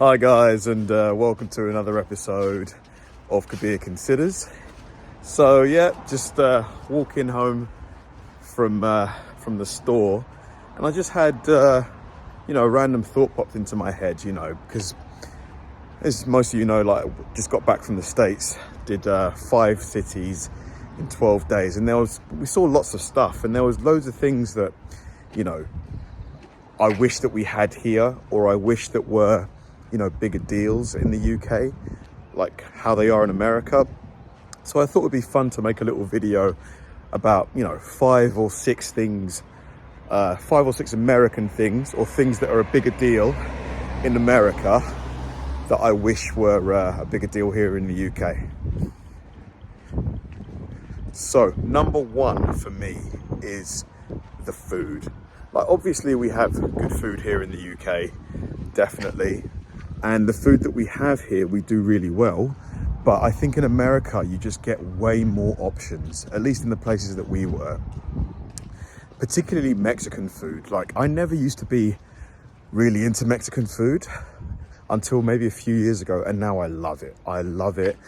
Hi guys, and welcome to another episode of Kabir Considers. So yeah, just walking home from the store, and I just had a random thought popped into my head, because as most of you know, like, just got back from the States, did 5 cities in 12 days, and we saw lots of stuff, and there was loads of things that I wish that we had here, or I wish that were bigger deals in the UK, like how they are in America. So I thought it'd be fun to make a little video about 5 or 6 things, 5 or 6 American things, or things that are a bigger deal in America that I wish were a bigger deal here in the UK. So number 1 for me is the food. Like, obviously we have good food here in the UK, definitely. And the food that we have here, we do really well. But I think in America, you just get way more options, at least in the places that we were. Particularly Mexican food. Like, I never used to be really into Mexican food until maybe a few years ago. And now I love it. I love it.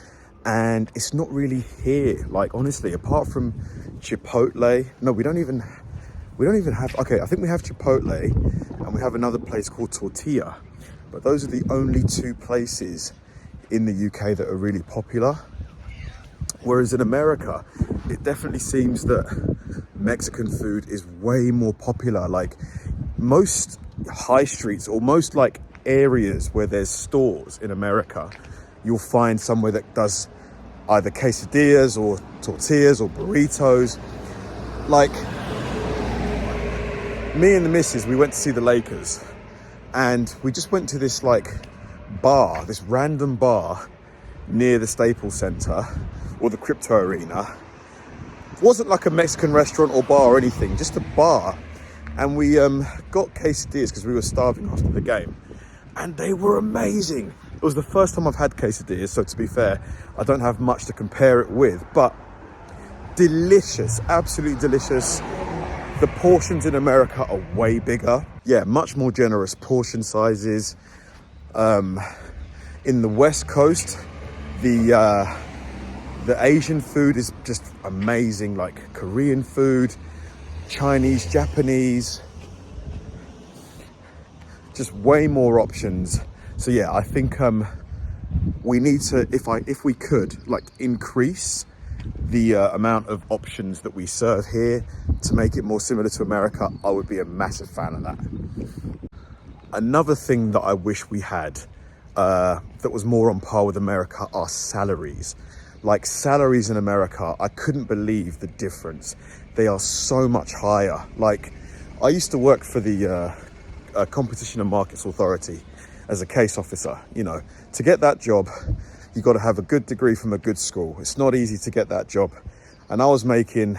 And it's not really here. Like, honestly, apart from Chipotle. No, we don't even have, okay, I think we have Chipotle and we have another place called Tortilla. But those are the only 2 places in the UK that are really popular. Whereas in America, it definitely seems that Mexican food is way more popular. Like, most high streets, or most like areas where there's stores in America, you'll find somewhere that does either quesadillas or tortillas or burritos. Like, me and the missus, we went to see the Lakers. And we just went to this bar, this random bar near the Staples Center or the Crypto Arena. It wasn't like a Mexican restaurant or bar or anything, just a bar. And we got quesadillas because we were starving after the game. And they were amazing. It was the first time I've had quesadillas, so to be fair, I don't have much to compare it with, but delicious, absolutely delicious. The portions in America are way bigger. Yeah, much more generous portion sizes. In the West Coast, the Asian food is just amazing, like Korean food, Chinese, Japanese, just way more options. So yeah, I think we need to, if we could, increase the amount of options that we serve here to make it more similar to America. I would be a massive fan of that. Another thing that I wish we had that was more on par with America are salaries. Like, salaries in America, I couldn't believe the difference. They are so much higher. Like, I used to work for the Competition and Markets Authority as a case officer. To get that job, you got to have a good degree from a good school. It's not easy to get that job. And I was making,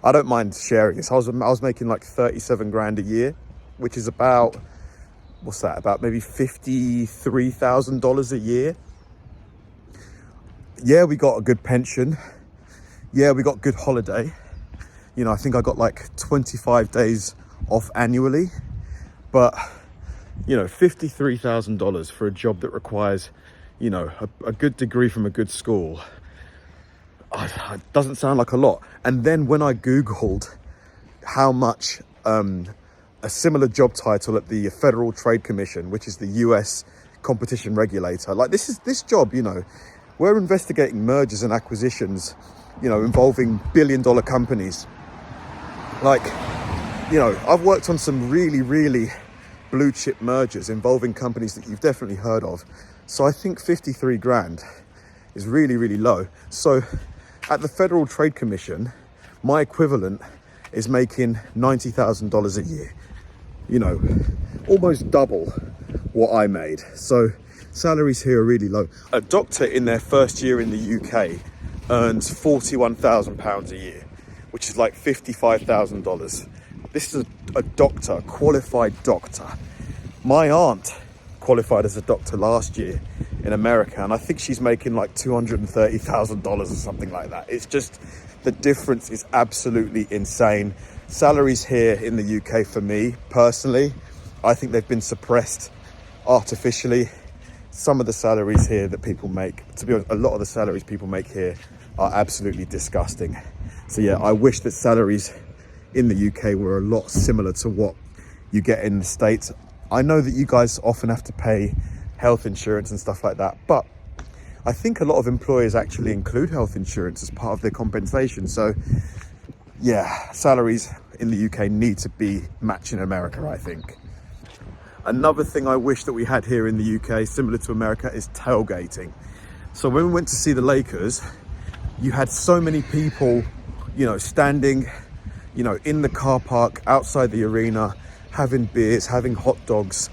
I don't mind sharing this, I was making like 37 grand a year, which is about, what's that, about maybe $53,000 a year. Yeah, we got a good pension. Yeah, we got good holiday. I think I got like 25 days off annually. But, $53,000 for a job that requires a good degree from a good school, it doesn't sound like a lot. And then when I Googled how much a similar job title at the Federal Trade Commission, which is the US competition regulator, like, this job, we're investigating mergers and acquisitions, involving billion-dollar companies. Like, I've worked on some really, really blue chip mergers involving companies that you've definitely heard of. So I think 53 grand is really, really low. So at the Federal Trade Commission, my equivalent is making $90,000 a year, almost double what I made. So salaries here are really low. A doctor in their first year in the UK earns £41,000 a year, which is like $55,000. This is a doctor, a qualified doctor. My aunt qualified as a doctor last year in America, and I think she's making like $230,000 or something like that. It's just, the difference is absolutely insane. Salaries here in the UK, for me personally, I think they've been suppressed artificially. some of the salaries here that people make, to be honest, a lot of the salaries people make here are absolutely disgusting. So yeah, I wish that salaries in the UK were a lot similar to what you get in the States. I know that you guys often have to pay health insurance and stuff like that, but I think a lot of employers actually include health insurance as part of their compensation. So yeah, salaries in the UK need to be matching America, I think. Another thing I wish that we had here in the UK, similar to America, is tailgating. So when we went to see the Lakers, you had so many people, you know, standing, you know, in the car park, outside the arena, having beers, having hot dogs.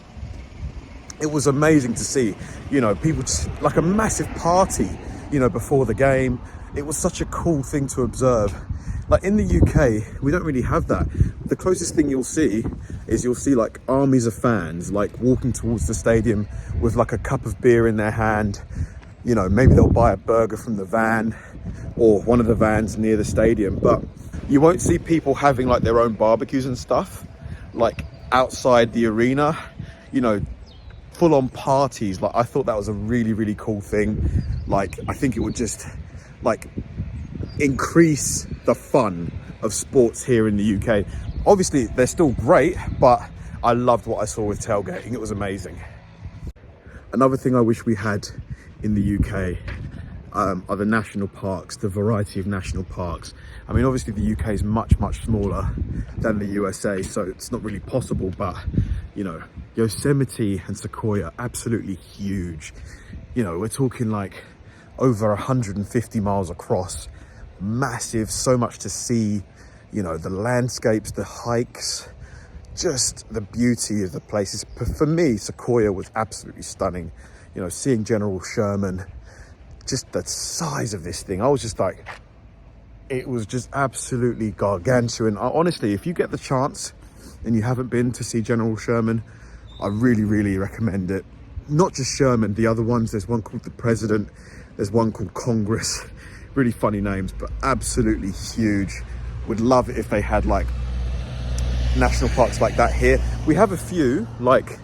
It was amazing to see, you know, people just like a massive party, you know, before the game. It was such a cool thing to observe. Like in the UK, we don't really have that. The closest thing you'll see is like armies of fans, like walking towards the stadium with like a cup of beer in their hand. You know, maybe they'll buy a burger from the van or one of the vans near the stadium, but you won't see people having like their own barbecues and stuff, like outside the arena, you know, full on parties. Like I thought that was a really, really cool thing. Like, I think it would just like increase the fun of sports here in the UK. Obviously they're still great, but I loved what I saw with tailgating. It was amazing. Another thing I wish we had in the UK are the national parks, the variety of national parks. I mean, obviously the UK is much, much smaller than the USA, so it's not really possible, but you know, Yosemite and Sequoia, absolutely huge. You know, we're talking like over 150 miles across, massive, so much to see, you know, the landscapes, the hikes, just the beauty of the places. For me, Sequoia was absolutely stunning. You know, seeing General Sherman, just the size of this thing, I was just like, it was just absolutely gargantuan. Honestly, if you get the chance and you haven't been to see General Sherman, I really, really recommend it. Not just Sherman, the other ones, there's one called the President, there's one called Congress. Really funny names, but absolutely huge. Would love it if they had like national parks like that here. We have a few, like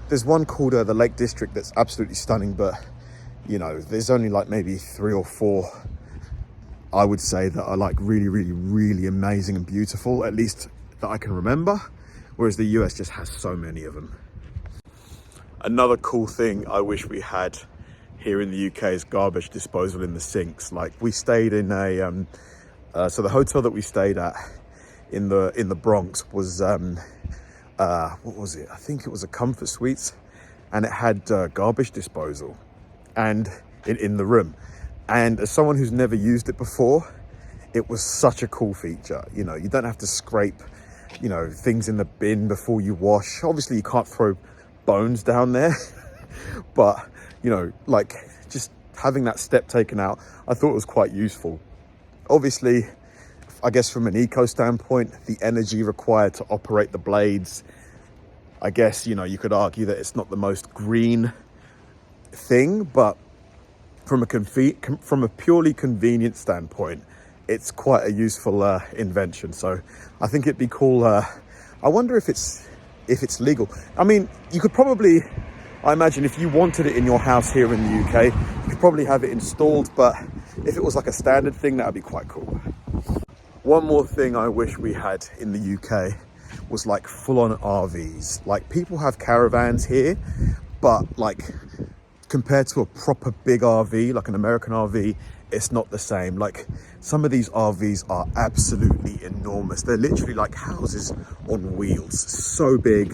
there's one called the Lake District that's absolutely stunning, but you know, there's only like maybe 3 or 4 I would say that are like really, really, really amazing and beautiful, at least that I can remember, whereas the US just has so many of them. Another cool thing I wish we had here in the UK is garbage disposal in the sinks. Like we stayed in a so the hotel that we stayed at in the Bronx was what was it? I think it was a Comfort Suites, and it had garbage disposal and in the room. And as someone who's never used it before, it was such a cool feature. You know, you don't have to scrape, you know, things in the bin before you wash. Obviously you can't throw bones down there, but you know, like just having that step taken out, I thought it was quite useful. Obviously, I guess from an eco standpoint, the energy required to operate the blades, I guess, you know, you could argue that it's not the most green thing, but from a purely convenient standpoint, it's quite a useful invention. So I think it'd be cool. I wonder if it's legal. I mean, you could probably, I imagine if you wanted it in your house here in the UK, you could probably have it installed, but if it was like a standard thing, that would be quite cool. One more thing I wish we had in the UK was like full-on RVs. Like people have caravans here, but like compared to a proper big RV, like an American RV, it's not the same. Like some of these RVs are absolutely enormous. They're literally like houses on wheels, so big.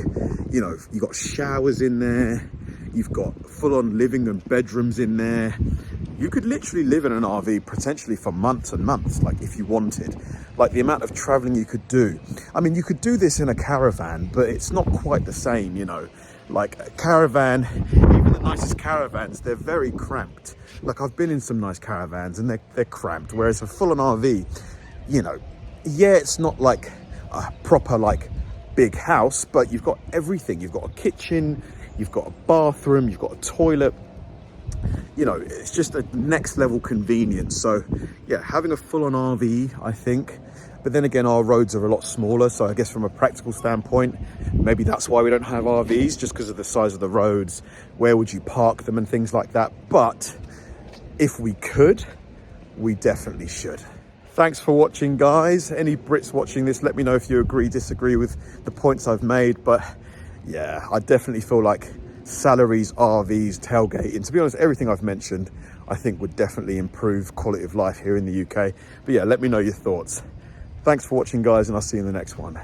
You know, you've got showers in there, you've got full-on living and bedrooms in there. You could literally live in an RV potentially for months and months, like if you wanted. Like the amount of traveling you could do. I mean, you could do this in a caravan, but it's not quite the same, you know. Like a caravan, even the nicest caravans, they're very cramped. Like I've been in some nice caravans and they're cramped, whereas a full-on RV, you know, yeah, it's not like a proper like big house, but you've got everything. You've got a kitchen, you've got a bathroom, you've got a toilet. You know, it's just a next level convenience. So yeah, having a full-on RV, I think. But then again, our roads are a lot smaller, so I guess from a practical standpoint, Maybe that's why we don't have RVs, just because of the size of the roads. Where would you park them and things like that? But if we could, we definitely should. Thanks for watching, guys. Any Brits watching this, let me know if you agree, disagree with the points I've made. But yeah, I definitely feel like salaries, RVs, tailgating, to be honest, everything I've mentioned, I think would definitely improve quality of life here in the UK. But yeah, let me know your thoughts. Thanks for watching, guys, and I'll see you in the next one.